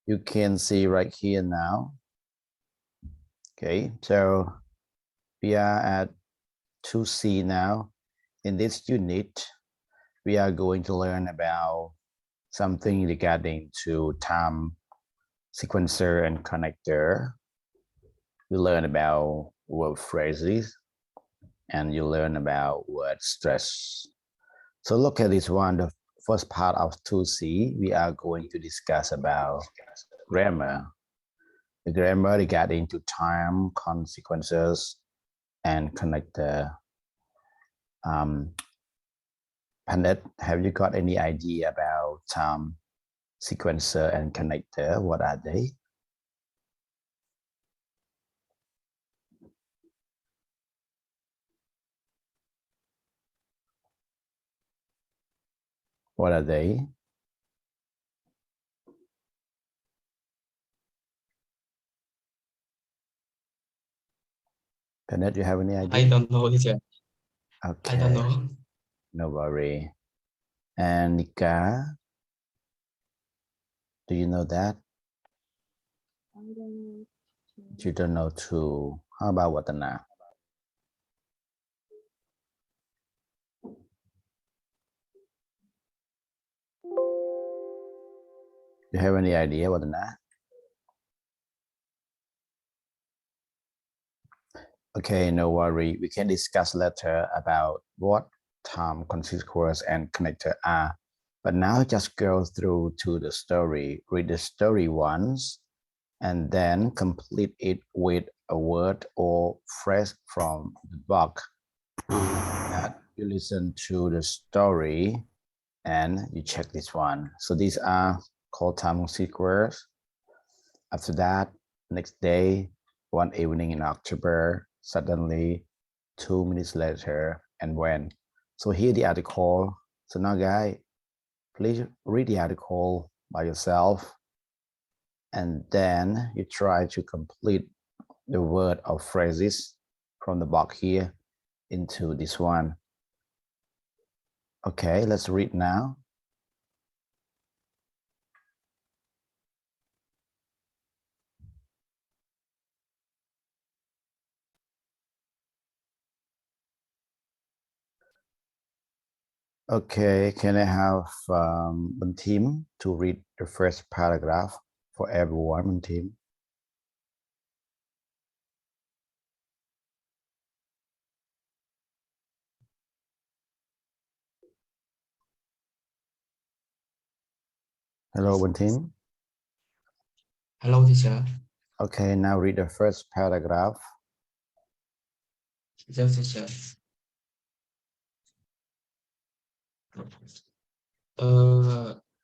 You can see right here now. Okay, so we are at 2C now. In this unit, we are going to learn about something regarding to time sequencer and connector. You learn about word phrases and you learn about word stress. So look at this one, the first part of 2C, we are going to discuss about grammar. The grammar regarding to time, consequences, and connector. Pandit, have you got any idea about time, sequencer, and connector? What are they? What are they? Pandit, you have any idea? I don't know, teacher. Okay. I don't know. No worry. And Nika, do you know that? I don't know. You don't know too. How about Watana? You have any idea, Watana? Okay, no worry. We can discuss later about what time, consequence, and connector are. But now just go through to the story, read the story once, and then complete it with a word or phrase from the book. You listen to the story and you check this one. So these are called time sequence. After that, next day, one evening in October, suddenly 2 minutes later, and when. So here the article. So now guys, please read the article by yourself. And then you try to complete the word or phrases from the box here into this one. Okay, let's read now. Okay, can I have one team to read the first paragraph for everyone, one team? Hello, one team. Hello, teacher. Okay, now read the first paragraph. Yes, teacher.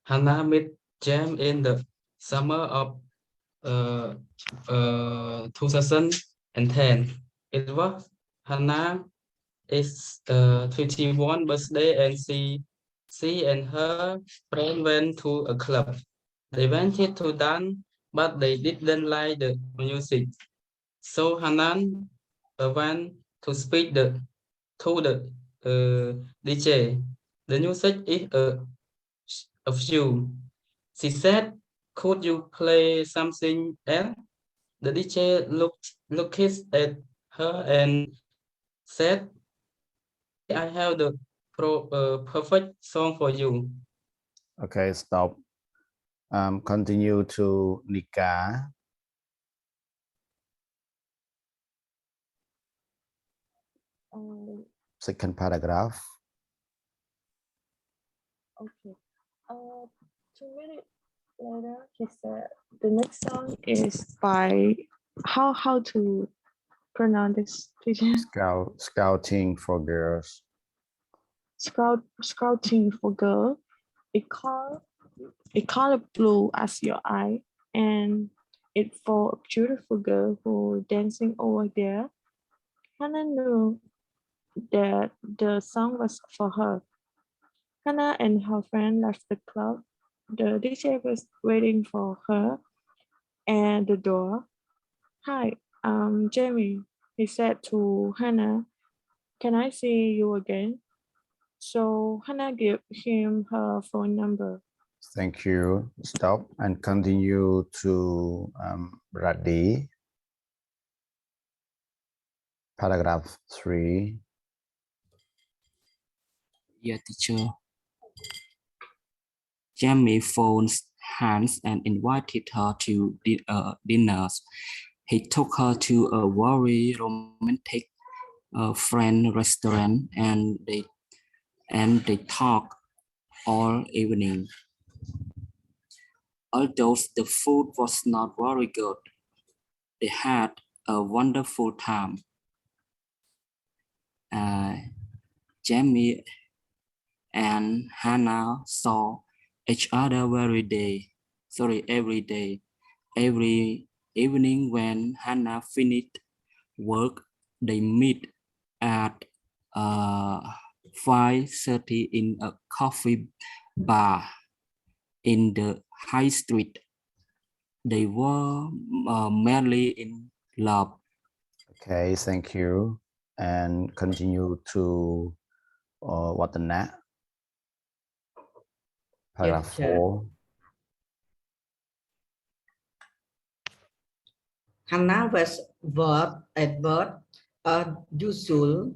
Hannah met James in the summer of 2010. It was Hannah is 21 birthday and she and her friend went to a club. They wanted to dance, but they didn't like the music. So Hanan went to speak to the DJ. The music is of you. She said, "Could you play something else?" The DJ looked at her and said, "Maybe I have the perfect song for you." Okay, stop. Continue to Nika. Second paragraph. Okay. 2 minutes later, he said, the next song is by how to pronounce this, teacher? Scouting for girls. Scouting for girl. It color blue as your eye, and it for a beautiful girl who dancing over there. Hannah knew that the song was for her. Hannah and her friend left the club. The DJ was waiting for her at the door. Hi, I'm Jamie, he said to Hannah. Can I see you again? So Hannah gave him her phone number. Thank you. Stop and continue to Radhi. Paragraph 3. Yeah, teacher. Jamie phoned Hans and invited her to dinners. He took her to a very romantic French restaurant, and they talked all evening. Although the food was not very good, they had a wonderful time. Jamie and Hannah saw each other every day. Every evening when Hannah finished work, they meet at 5:30 in a coffee bar in the high street. They were madly in love. Okay, thank you. And continue to what the next? Paragraph 4. Hannah was at work as usual.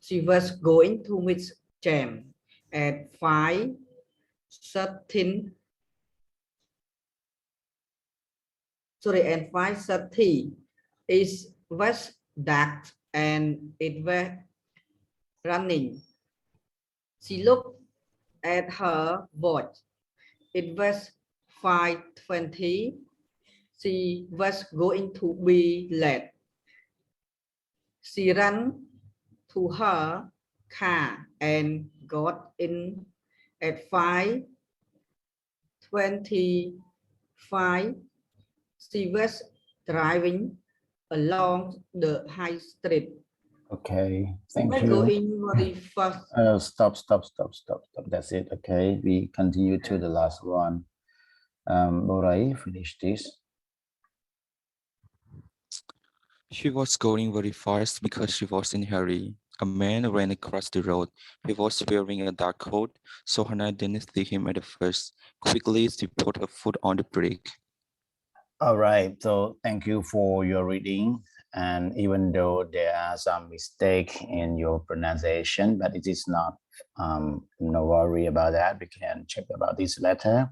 She was going to meet James at 5:13. At 5:30. It was dark and it was running. She looked at her watch. It was 5:20. She was going to be late. She ran to her car and got in at 5:25. She was driving along the high street. Okay, thank you. Going very fast. Stop. That's it. Okay, we continue to the last one. Borai, finish this. She was going very fast because she was in a hurry. A man ran across the road. He was wearing a dark coat, so Hannah didn't see him at first. Quickly, she put her foot on the brake. All right, so thank you for your reading. And even though there are some mistakes in your pronunciation, but it is not, no worry about that. We can check about this later.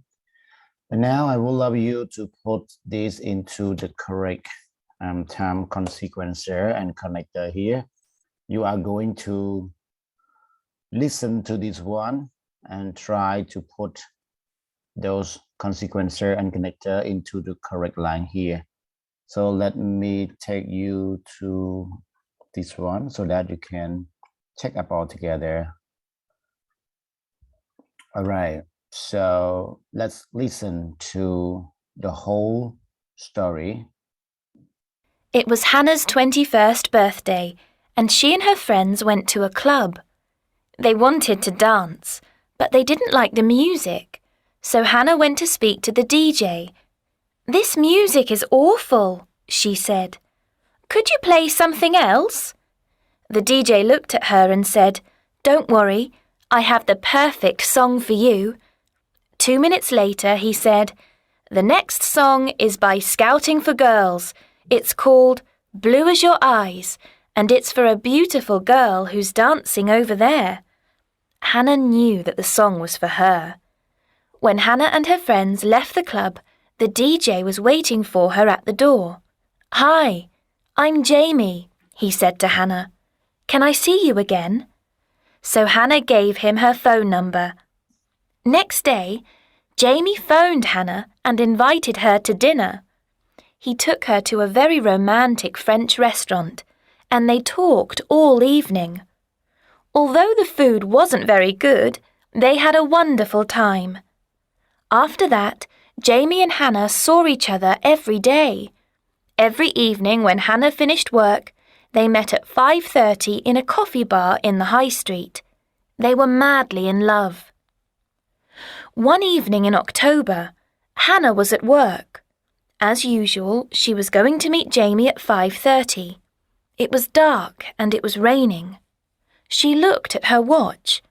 But now I would love you to put this into the correct term consequencer and connector here. You are going to listen to this one and try to put those consequencer and connector into the correct line here. So let me take you to this one so that you can check up all together. All right, so let's listen to the whole story. It was Hannah's 21st birthday, and she and her friends went to a club. They wanted to dance, but they didn't like the music, so Hannah went to speak to the DJ. "This music is awful," she said. "Could you play something else?" The DJ looked at her and said, "Don't worry, I have the perfect song for you." 2 minutes later, he said, "The next song is by Scouting for Girls. It's called Blue as Your Eyes, and it's for a beautiful girl who's dancing over there." Hannah knew that the song was for her. When Hannah and her friends left the club, the DJ was waiting for her at the door. "Hi, I'm Jamie," he said to Hannah. "Can I see you again?" So Hannah gave him her phone number. Next day, Jamie phoned Hannah and invited her to dinner. He took her to a very romantic French restaurant, and they talked all evening. Although the food wasn't very good, they had a wonderful time. After that, Jamie and Hannah saw each other every day. Every evening when Hannah finished work, they met at 5:30 in a coffee bar in the high street. They were madly in love. One evening in October, Hannah was at work. As usual, she was going to meet Jamie at 5:30. It was dark and it was raining. She looked at her watch.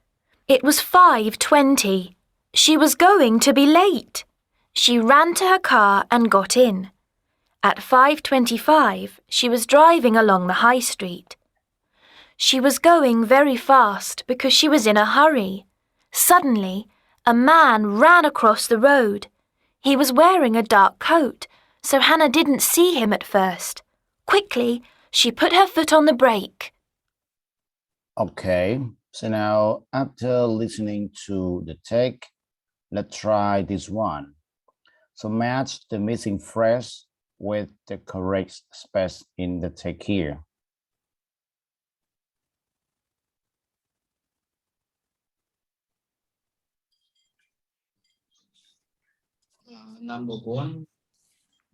It was 5:20. She was going to be late. She ran to her car and got in. At 5:25, she was driving along the high street. She was going very fast because she was in a hurry. Suddenly, a man ran across the road. He was wearing a dark coat, so Hannah didn't see him at first. Quickly, she put her foot on the brake. Okay, so now after listening to the take, let's try this one. So match the missing phrase with the correct space in the take here. Number one.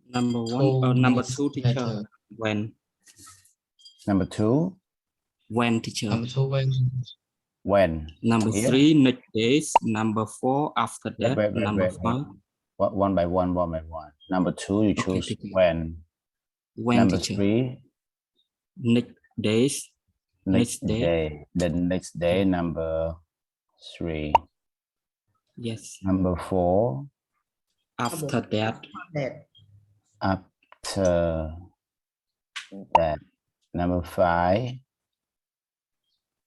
Number one, number two, teacher. Letter. When? Number two, When, teacher? Number two, when. Number Here. 3, next days. Number 4, after that. Number 5. One by one. Number 2, you choose teacher. when. When, Number teacher? 3, Next days. next day. day. The next day, number 3. Yes. Number 4, After that. That. after that. Number 5,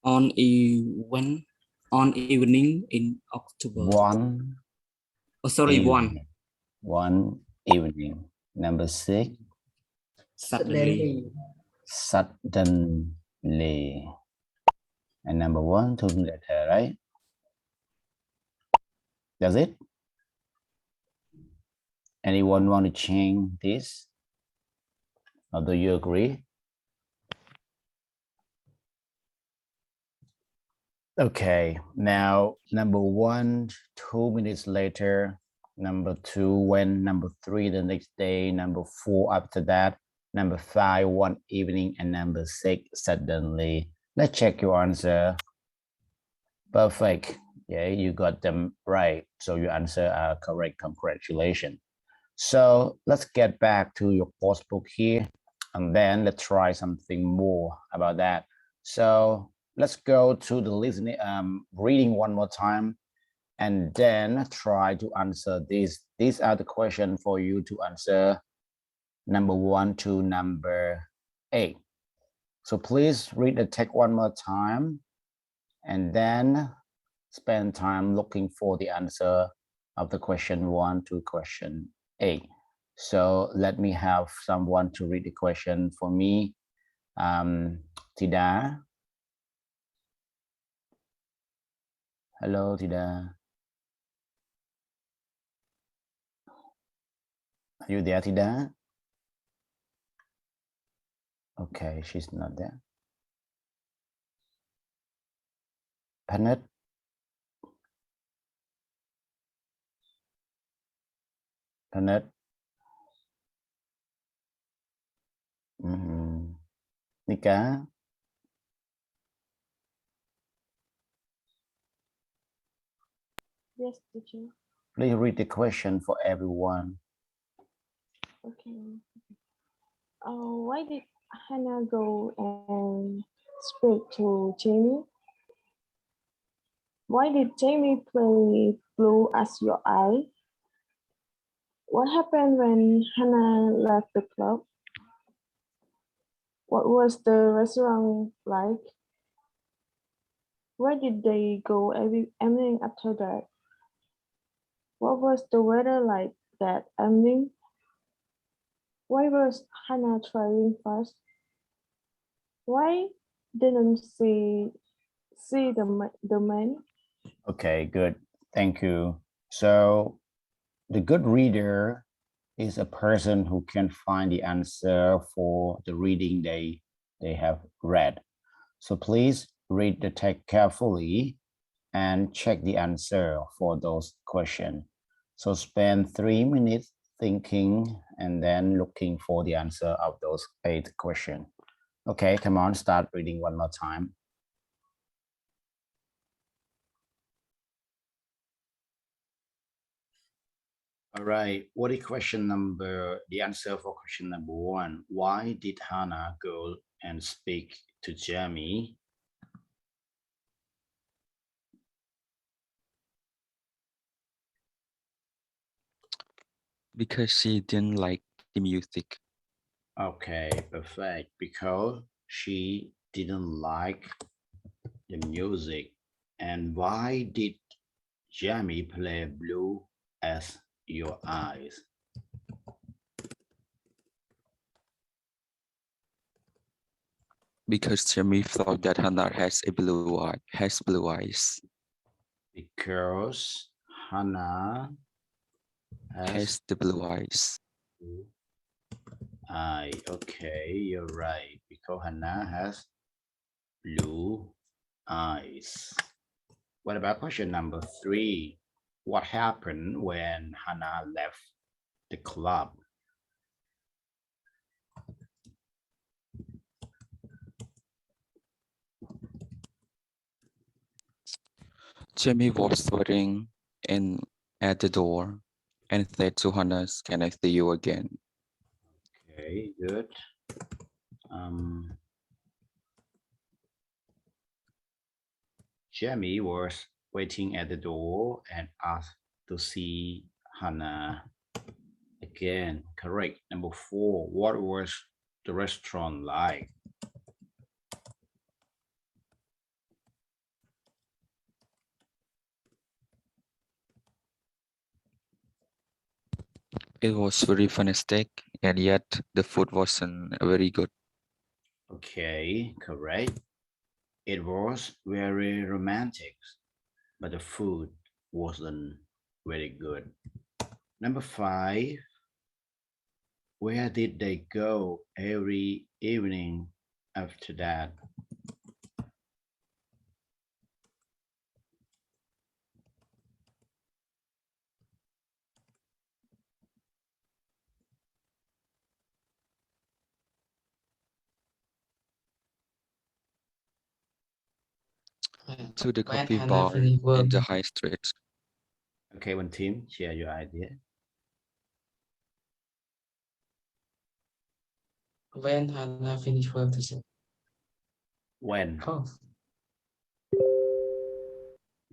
On evening in October. one. Oh, sorry, evening. One evening. Number 6, Suddenly. suddenly. And number 1, 2 letter, right? That's it? Anyone want to change this? Or do you agree? Okay, now number 1, 2 minutes later. Number 2, when. Number 3, the next day. Number 4, after that. Number 5, one evening. And number 6, suddenly. Let's check your answer. Perfect. Yeah, you got them right. So your answer are correct. Congratulations. So let's get back to your course book here, and then let's try something more about that. So let's go to the listening, reading one more time, and then try to answer these. These are the questions for you to answer, number 1 to number 8. So please read the text one more time, and then spend time looking for the answer of the question 1 to question 8. So let me have someone to read the question for me. Tida. Hello, Tida. Are you there, Tida? Okay, she's not there. Panet. Panet. Nika. Yes, teacher. Please read the question for everyone. Okay. Why did Hannah go and speak to Jamie? Why did Jamie play Blue as Your Eye? What happened when Hannah left the club? What was the restaurant like? Where did they go every evening after that? What was the weather like that evening? Why was Hannah trying fast? Why didn't she see the man? Okay, good. Thank you. So the good reader is a person who can find the answer for the reading they have read. So please read the text carefully and check the answer for those questions. So spend 3 minutes thinking and then looking for the answer of those 8 questions. Okay, come on, start reading one more time. All right, what is the answer for question number 1? Why did Hannah go and speak to Jamie? Because she didn't like the music. Okay, perfect. Because she didn't like the music. And why did Jamie play Blue as Your Eyes? Because Jamie thought that Hannah has blue eyes. Because Hannah has Has the blue eyes. blue eye. Okay, you're right. Because Hannah has blue eyes. What about question number 3? What happened when Hannah left the club? Jamie was waiting at the door and said to Hannah, "Can I see you again?" Okay, good. Jamie was waiting at the door and asked to see Hannah again. Correct. Number 4. What was the restaurant like? It was very fantastic, and yet the food wasn't very good. Okay, correct. It was very romantic, but the food wasn't very good. Number 5. Where did they go every evening after that? To the When coffee Hannah bar finished work, in the high street. Okay, one team, share your idea. when Hannah finished work, teacher. When? Oh,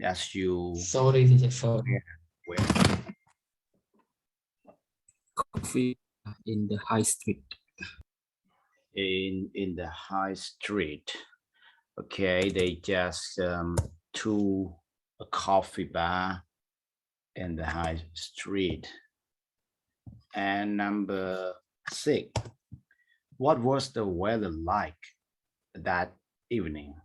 As you sorry, teacher. Sorry. where? Coffee in the high street. In the high street. Okay, they just to a coffee bar in the high street. And number 6. What was the weather like that evening?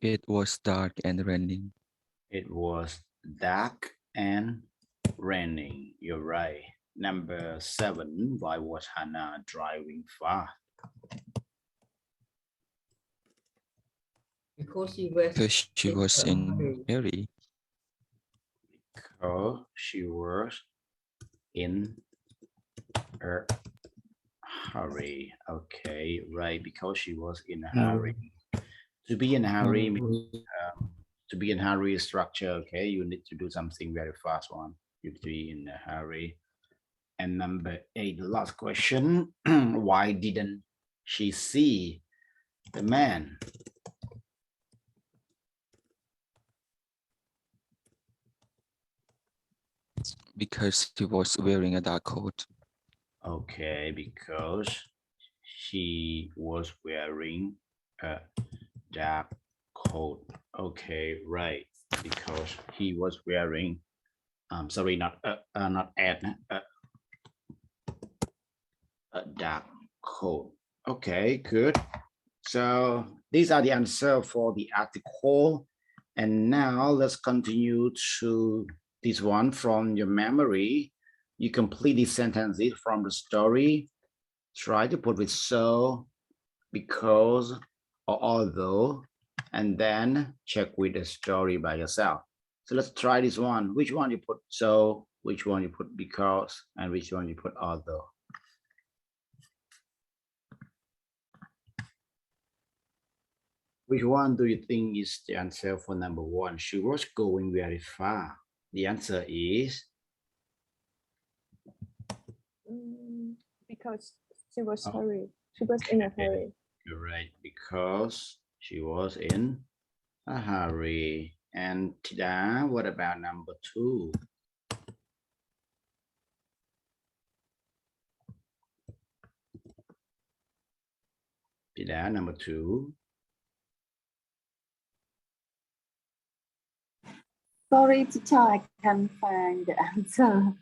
It was dark and raining. It was dark and raining. You're right. Number 7. Why was Hannah driving fast? Because she was Because she was in hurry. Because she was in a hurry. Okay, right. Because she was in a hurry. To be in a hurry, to be in a hurry is structure. Okay, you need to do something very fast one. You need to be in a hurry. And number 8, the last question. Why didn't she see the man? Because she was wearing a dark coat. Okay, because she was wearing a dark coat. Okay, right. Because he was wearing, sorry, not Ed, a dark coat. Okay, good. So these are the answer for the article. And now let's continue to this one from your memory. You complete these sentences from the story. Try to put with so, because, or although, and then check with the story by yourself. So let's try this one. Which one you put so, which one you put because, and which one you put although. Which one do you think is the answer for number 1? She was going very far. The answer is Because she was hurry. She was in a hurry. you're right, because she was in a hurry. And Tida, what about number 2? Tida, number 2. Sorry, teacher, I can't find the answer.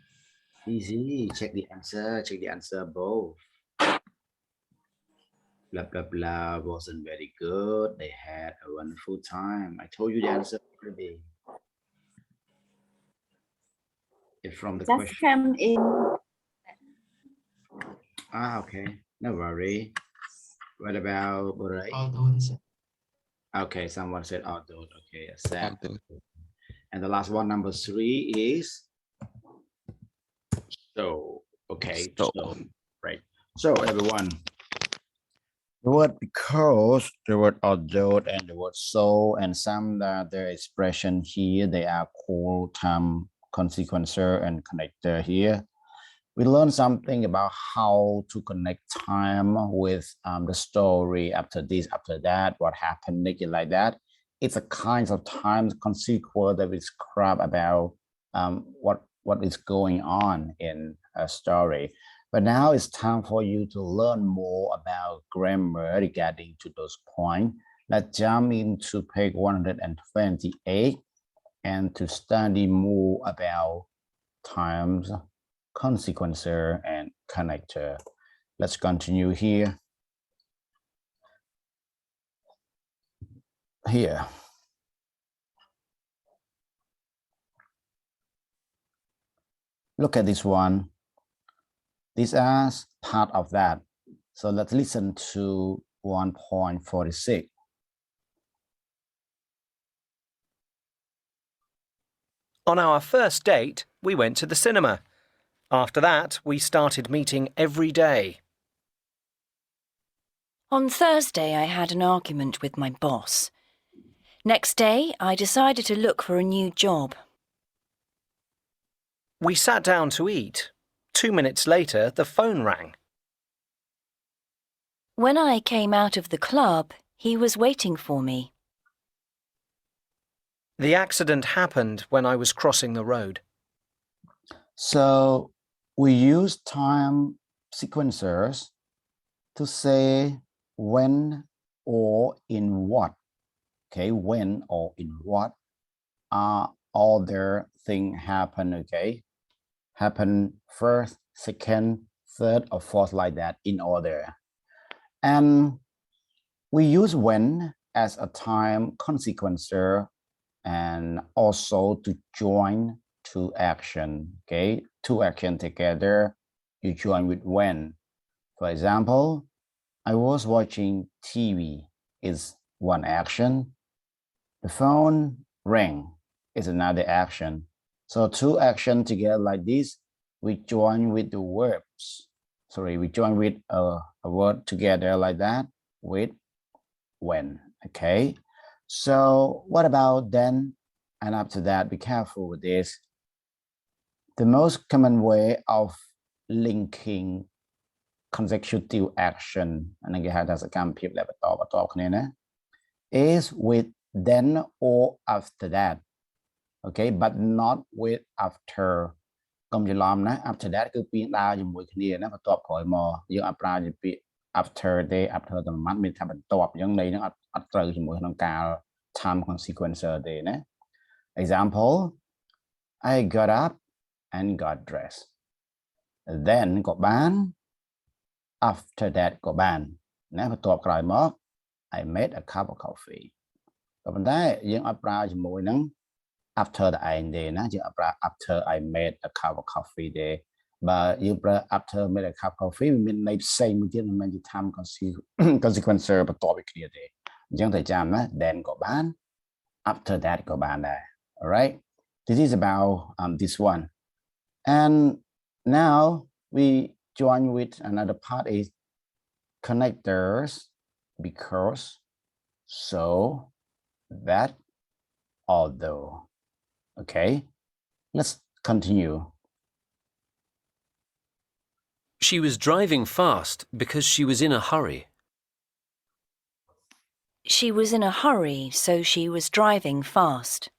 Easy. Check the answer. Check the answer both. Blah, blah, blah wasn't very good. They had a wonderful time. I told you the answer already. It's from the Just question. came in. Okay. No worry. What about Borai? Although, Okay, someone said outdoor. Okay, accept. Outdoor. And the last one, number 3 is so. Okay, So. right. So everyone, the word because, the word although, and the word so, and some other expression here, they are called time consequencer and connector here. We learned something about how to connect time with the story after this, after that, what happened, make it like that. It's a kind of time consequence that describe about what is going on in a story. But now it's time for you to learn more about grammar regarding to those points. Let's jump into page 128 and to study more about times, consequencer, and connector. Let's continue here. Look at this one. These are part of that. So let's listen to 1.46. On our first date, we went to the cinema. After that, we started meeting every day. On Thursday, I had an argument with my boss. Next day, I decided to look for a new job. We sat down to eat. 2 minutes later, the phone rang. When I came out of the club, he was waiting for me. The accident happened when I was crossing the road. So we use time sequencers to say when or in what. Okay, when or in what other thing happen, okay? Happen first, second, third, or fourth, like that, in order. And we use when as a time consequencer and also to join two action, okay? Two action together, you join with when. For example, I was watching TV is one action. The phone rang is another action. So two action together like this, we join with the verbs. Sorry, we join with a word together like that with when, okay? So what about then and after that? Be careful with this. The most common way of linking consecutive action is with then or after that, okay, but not with after. After that គឺពាក្យដើរជាមួយគ្នាណាបន្ទាប់ក្រោយមកយើងអត់ប្រើជាពាក្យ after ទេ after តែមិនមានថាបន្ទាប់អញ្ចឹងន័យហ្នឹងអត់ត្រូវជាមួយក្នុងការ time consequencer ទេណា Example, I got up and got dressed. Then ក៏បាន after that ក៏បានណាបន្ទាប់ក្រោយមក I made a cup of coffee. ក៏ប៉ុន្តែយើងអត់ប្រើជាមួយនឹង after តែឯងទេណាយើងអត់ប្រើ after I made a cup of coffee ទេបើយើងប្រើ after made a cup of coffee វាមានន័យផ្សេងមួយទៀតមិនមែនជា time consequencer បន្ទាប់ពីគ្នាទេអញ្ចឹងតែចាំណា then ក៏បាន after that ក៏បានដែរ all right this is about this one and now we join with another part is connectors because so that although. Okay, let's continue. She was driving fast because she was in a hurry. She was in a hurry, so she was driving fast.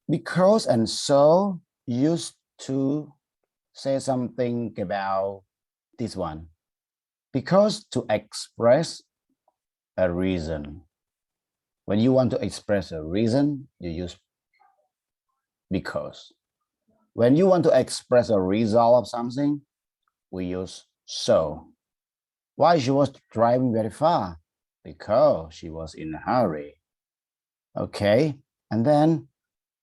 because and so used to say something about this one. Because to express a reason. When you want to express a reason, you use because. When you want to express a result of something, we use so. Why she was driving very far? Because she was in a hurry. Okay, and then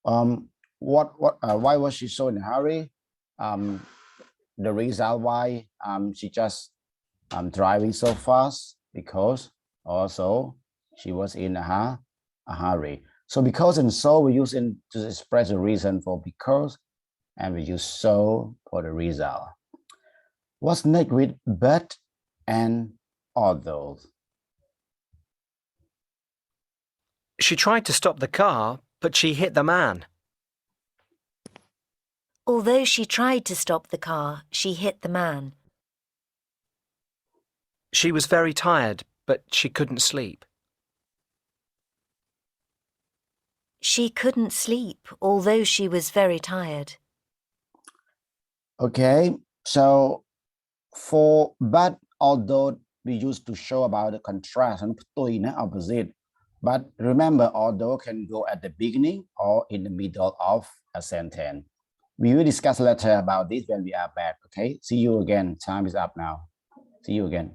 why was she so in a hurry? The reason why she just driving so fast, because also she was in a hurry. So because and so we use in to express a reason for because, and we use so for the result. What's next with but and although? She tried to stop the car, but she hit the man. Although she tried to stop the car, she hit the man. She was very tired, but she couldn't sleep. She couldn't sleep, although she was very tired. Okay, so for but although we used to show about the contrast and opposite. But remember, although can go at the beginning or in the middle of a sentence. We will discuss later about this when we are back. Okay, see you again. Time is up now. See you again.